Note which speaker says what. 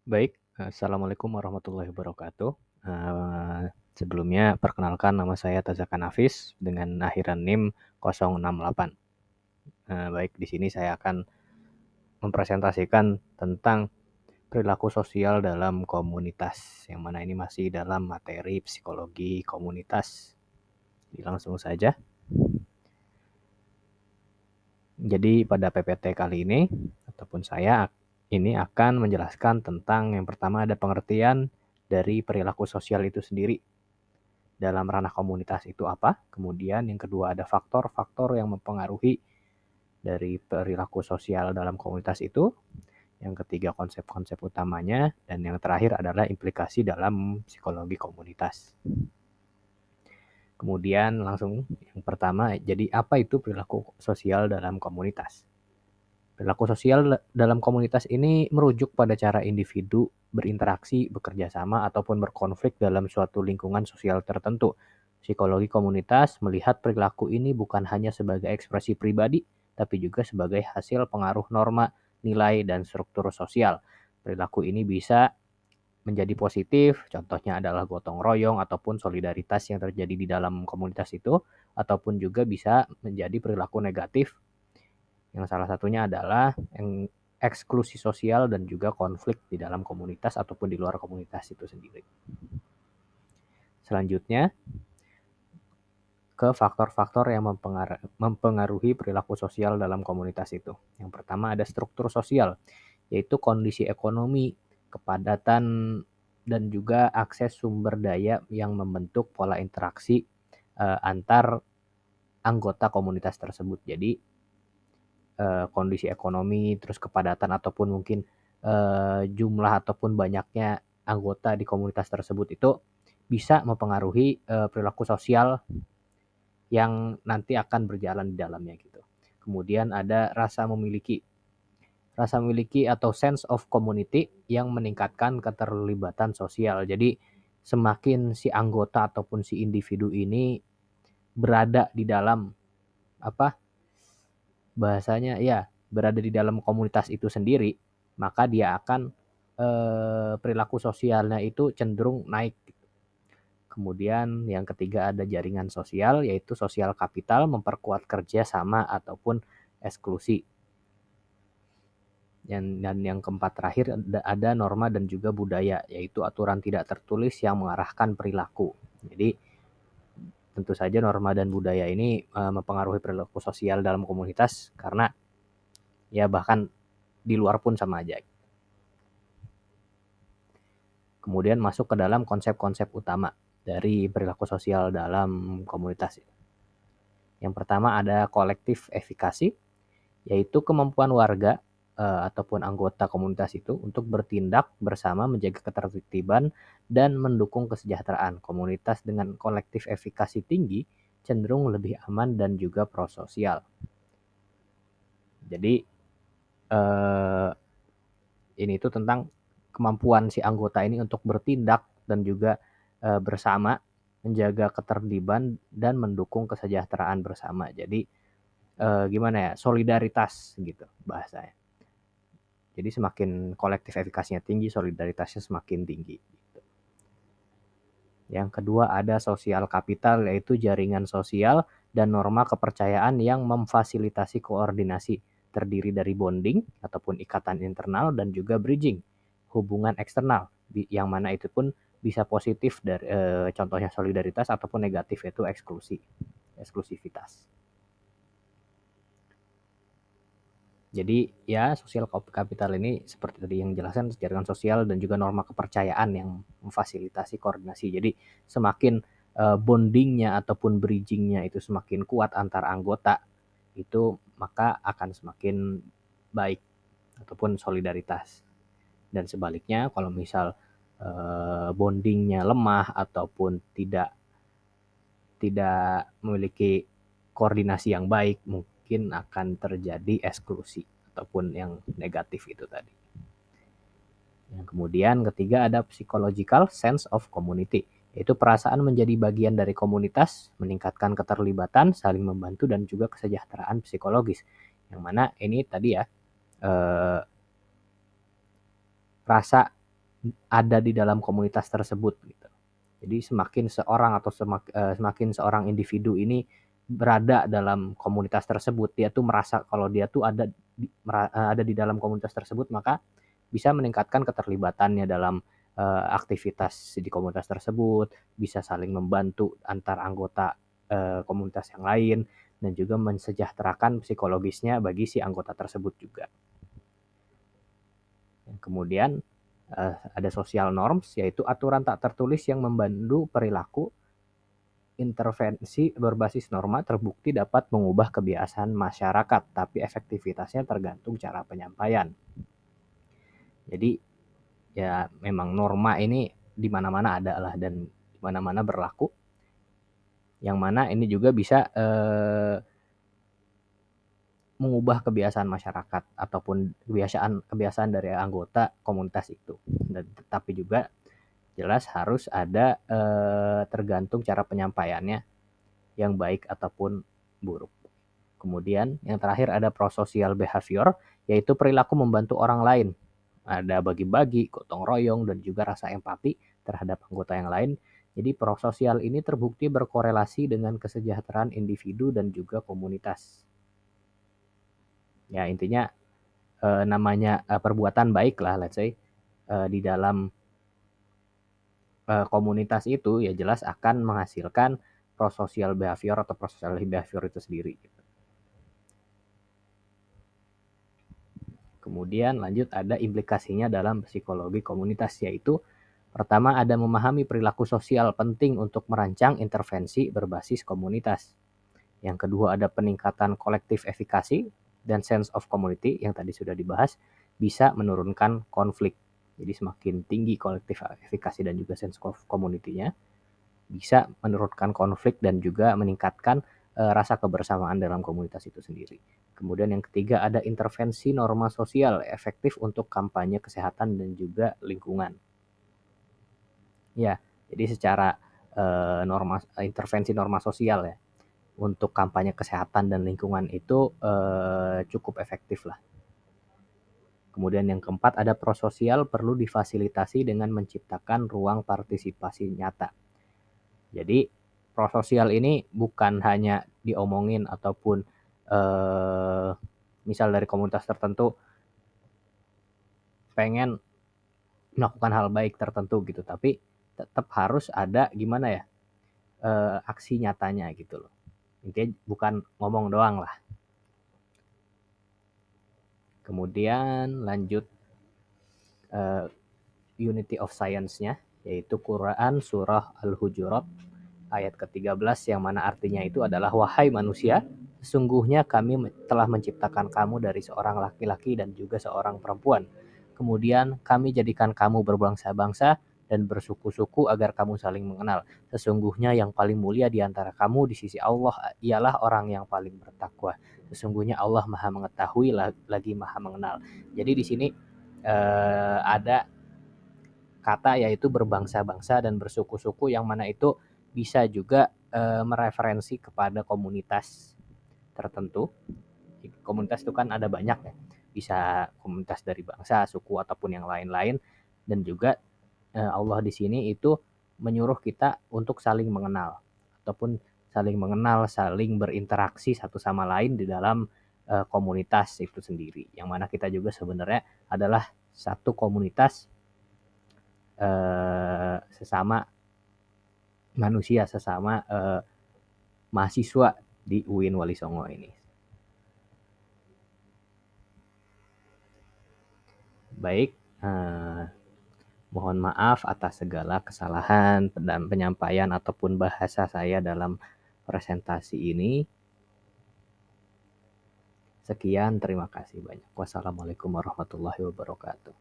Speaker 1: Baik, assalamualaikum warahmatullahi wabarakatuh. Sebelumnya perkenalkan nama saya Tazakan Hafiz dengan akhiran NIM 068. Baik, di sini saya akan mempresentasikan tentang perilaku sosial dalam komunitas, yang mana ini masih dalam materi psikologi komunitas. Jadi langsung saja. Jadi pada PPT kali ini, ataupun saya ini akan menjelaskan tentang yang pertama ada pengertian dari perilaku sosial itu sendiri. Dalam ranah komunitas itu apa? Kemudian yang kedua ada faktor-faktor yang mempengaruhi dari perilaku sosial dalam komunitas itu. Yang ketiga konsep-konsep utamanya. Dan yang terakhir adalah implikasi dalam psikologi komunitas. Kemudian langsung yang pertama, jadi apa itu perilaku sosial dalam komunitas? Perilaku sosial dalam komunitas ini merujuk pada cara individu berinteraksi, bekerja sama, ataupun berkonflik dalam suatu lingkungan sosial tertentu. Psikologi komunitas melihat perilaku ini bukan hanya sebagai ekspresi pribadi, tapi juga sebagai hasil pengaruh norma, nilai, dan struktur sosial. Perilaku ini bisa menjadi positif, contohnya adalah gotong royong ataupun solidaritas yang terjadi di dalam komunitas itu, ataupun juga bisa menjadi perilaku negatif yang salah satunya adalah eksklusi sosial dan juga konflik di dalam komunitas ataupun di luar komunitas itu sendiri. Selanjutnya, ke faktor-faktor yang mempengaruhi perilaku sosial dalam komunitas itu. Yang pertama ada struktur sosial, yaitu kondisi ekonomi, kepadatan, dan juga akses sumber daya yang membentuk pola interaksi antar anggota komunitas tersebut. Jadi kondisi ekonomi, terus kepadatan ataupun mungkin jumlah ataupun banyaknya anggota di komunitas tersebut itu bisa mempengaruhi perilaku sosial yang nanti akan berjalan di dalamnya gitu. Kemudian ada rasa memiliki. Rasa memiliki atau sense of community yang meningkatkan keterlibatan sosial. Jadi semakin si anggota ataupun si individu ini berada di dalam apa bahasanya ya berada di dalam komunitas itu sendiri, maka dia akan perilaku sosialnya itu cenderung naik. Kemudian yang ketiga ada jaringan sosial, yaitu sosial kapital memperkuat kerja sama ataupun eksklusi. Dan yang keempat terakhir ada norma dan juga budaya, yaitu aturan tidak tertulis yang mengarahkan perilaku. Jadi tentu saja norma dan budaya ini mempengaruhi perilaku sosial dalam komunitas karena ya bahkan di luar pun sama aja. Kemudian masuk ke dalam konsep-konsep utama dari perilaku sosial dalam komunitas. Yang pertama ada kolektif efikasi, yaitu kemampuan warga ataupun anggota komunitas itu untuk bertindak bersama menjaga ketertiban dan mendukung kesejahteraan. Komunitas dengan kolektif efikasi tinggi cenderung lebih aman dan juga prososial. Jadi ini itu tentang kemampuan si anggota ini untuk bertindak dan juga bersama menjaga ketertiban dan mendukung kesejahteraan bersama. Jadi gimana ya, solidaritas gitu bahasanya. Jadi semakin kolektif efikasinya tinggi, solidaritasnya semakin tinggi. Gitu. Yang kedua ada sosial kapital, yaitu jaringan sosial dan norma kepercayaan yang memfasilitasi koordinasi, terdiri dari bonding ataupun ikatan internal dan juga bridging, hubungan eksternal, yang mana itu pun bisa positif dari contohnya solidaritas ataupun negatif yaitu eksklusivitas. Jadi ya sosial kapital ini seperti tadi yang jelaskan jaringan sosial dan juga norma kepercayaan yang memfasilitasi koordinasi. Jadi semakin bondingnya ataupun bridgingnya itu semakin kuat antar anggota itu maka akan semakin baik ataupun solidaritas. Dan sebaliknya kalau misal bondingnya lemah ataupun tidak memiliki koordinasi yang baik, mungkin akan terjadi eksklusi ataupun yang negatif itu tadi. Yang kemudian ketiga ada psychological sense of community, yaitu perasaan menjadi bagian dari komunitas, meningkatkan keterlibatan, saling membantu dan juga kesejahteraan psikologis. Yang mana ini tadi ya rasa ada di dalam komunitas tersebut gitu. Jadi semakin seorang individu ini berada dalam komunitas tersebut, dia tuh merasa kalau dia tuh ada di dalam komunitas tersebut, maka bisa meningkatkan keterlibatannya dalam aktivitas di komunitas tersebut, bisa saling membantu antar anggota komunitas yang lain, dan juga mensejahterakan psikologisnya bagi si anggota tersebut juga. Kemudian ada social norms, yaitu aturan tak tertulis yang membantu perilaku. Intervensi berbasis norma terbukti dapat mengubah kebiasaan masyarakat, tapi efektivitasnya tergantung cara penyampaian. Jadi ya memang norma ini di mana-mana ada lah dan di mana-mana berlaku. Yang mana ini juga bisa mengubah kebiasaan masyarakat ataupun kebiasaan dari anggota komunitas itu. Dan tetapi juga jelas harus ada tergantung cara penyampaiannya yang baik ataupun buruk. Kemudian yang terakhir ada prosocial behavior, yaitu perilaku membantu orang lain. Ada bagi-bagi, gotong royong, dan juga rasa empati terhadap anggota yang lain. Jadi prososial ini terbukti berkorelasi dengan kesejahteraan individu dan juga komunitas. Ya intinya namanya perbuatan baik lah, let's say di dalam komunitas itu ya jelas akan menghasilkan prosocial behavior atau prosocial behavior itu sendiri. Kemudian lanjut ada implikasinya dalam psikologi komunitas, yaitu pertama ada memahami perilaku sosial penting untuk merancang intervensi berbasis komunitas. Yang kedua ada peningkatan kolektif efikasi dan sense of community yang tadi sudah dibahas, bisa menurunkan konflik. Jadi semakin tinggi kolektif efikasi dan juga sense of community-nya, bisa menurunkan konflik dan juga meningkatkan rasa kebersamaan dalam komunitas itu sendiri. Kemudian yang ketiga ada intervensi norma sosial efektif untuk kampanye kesehatan dan juga lingkungan. Ya, jadi secara intervensi norma sosial ya untuk kampanye kesehatan dan lingkungan itu cukup efektif lah. Kemudian yang keempat ada prososial perlu difasilitasi dengan menciptakan ruang partisipasi nyata. Jadi prososial ini bukan hanya diomongin ataupun misal dari komunitas tertentu pengen melakukan hal baik tertentu gitu, tapi tetap harus ada gimana ya aksi nyatanya gitu loh. Intinya bukan ngomong doang lah. Kemudian lanjut Unity of Science-nya, yaitu Quran Surah Al-Hujurat ayat ke-13 yang mana artinya itu adalah wahai manusia, sesungguhnya kami telah menciptakan kamu dari seorang laki-laki dan juga seorang perempuan. Kemudian kami jadikan kamu berbangsa-bangsa dan bersuku-suku agar kamu saling mengenal. Sesungguhnya yang paling mulia di antara kamu di sisi Allah ialah orang yang paling bertakwa. Sesungguhnya Allah Maha mengetahui lagi Maha mengenal. Jadi di sini ada kata yaitu berbangsa-bangsa dan bersuku-suku yang mana itu bisa juga mereferensi kepada komunitas tertentu. Komunitas itu kan ada banyak ya, bisa komunitas dari bangsa, suku ataupun yang lain-lain. Dan juga Allah di sini itu menyuruh kita untuk saling mengenal ataupun saling berinteraksi satu sama lain di dalam komunitas itu sendiri. Yang mana kita juga sebenarnya adalah satu komunitas sesama manusia, sesama mahasiswa di UIN Wali Songo ini. Baik, mohon maaf atas segala kesalahan dan penyampaian ataupun bahasa saya dalam presentasi ini. Sekian, terima kasih banyak. Wassalamualaikum warahmatullahi wabarakatuh.